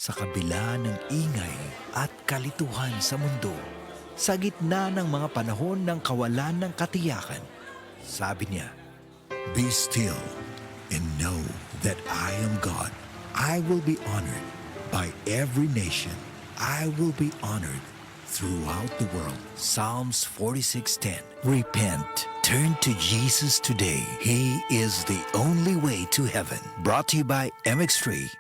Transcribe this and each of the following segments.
Sa kabila ng ingay at kalituhan sa mundo, sa gitna ng mga panahon ng kawalan ng katiyakan, sabi niya, "Be still and know that I am God. I will be honored by every nation. I will be honored throughout the world." Psalms 46:10. Repent. Turn to Jesus today. He is the only way to heaven. Brought to you by MX3.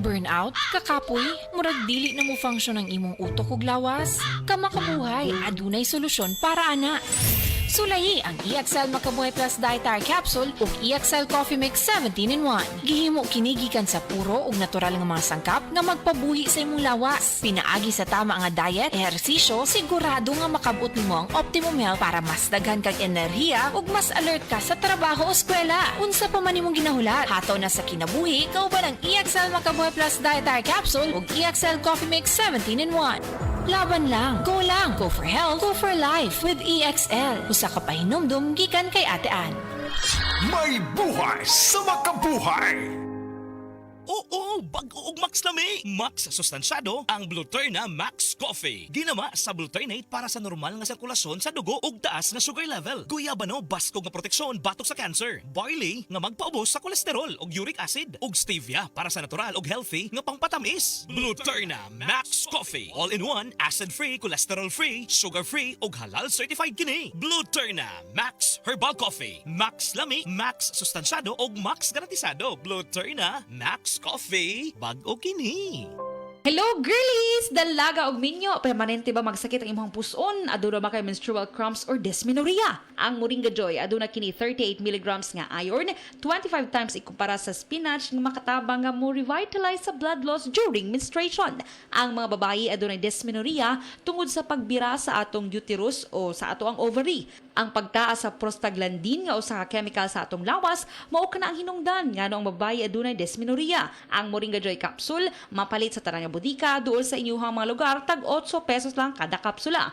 Burnout, kakapoy, murag dili na mo function ang imong utok ug lawas. Kamakabuhay, adunay solusyon para ana. Sulayi ang EXL Makabuhay Plus Dietary Capsule ug EXL Coffee Mix 17-in-1. Gihimo kini gikan sa puro ug natural nga mga sangkap nga magpabuhi sa imong lawas. Pinaagi sa tama nga diet, ehersisyo, sigurado nga makabot nimo ang optimum health para mas daghan kag enerhiya ug mas alert ka sa trabaho o eskwela. Unsa pa man imong ginahulat, hataw na sa kinabuhi, kauban ang EXL Makabuhay Plus Dietary Capsule ug EXL Coffee Mix 17-in-1. Laban lang, go for health, go for life with EXL. Usa ka pahinumdum gikan kay Ate Ann. May buhay sa makabuhay! Oo, bag-o ug Max lami. Max sustansyado ang Bluturna Max Coffee. Ginama sa Bluturnate para sa normal nga sirkulasyon sa dugo ug taas nga sugar level. Guyabano baskog nga proteksyon batok sa cancer. Barley nga magpaubos sa kolesterol ug uric acid. Ug stevia para sa natural ug healthy nga pangpatamis. Bluturna Max Coffee. All-in-one, acid-free, cholesterol-free, sugar-free ug halal certified kini. Bluturna Max Herbal Coffee. Max lami, Max sustansyado ug Max garantisado. Bluturna Max Coffee, bag-o kini. Hello girlies! Dalaga og minyo, permanente ba magsakit ang imong puson? Aduna ba kay menstrual cramps or dysmenorrhea? Ang Moringa Joy aduna kini 38 mg nga iron, 25 times ikumpara sa spinach nga makatabang nga mo revitalize sa blood loss during menstruation. Ang mga babayi adunay dysmenorrhea tungod sa pagbira sa atong uterus o sa ato ang ovary. Ang pagtaas sa prostaglandin nga usa ka chemical sa atong lawas mao kana ang hinungdan ngano ang babayi adunay dysmenorrhea. Ang Moringa Joy capsule mapalit sa tanang bodika duol sa inyong mga lugar tag 8 pesos lang kada kapsula.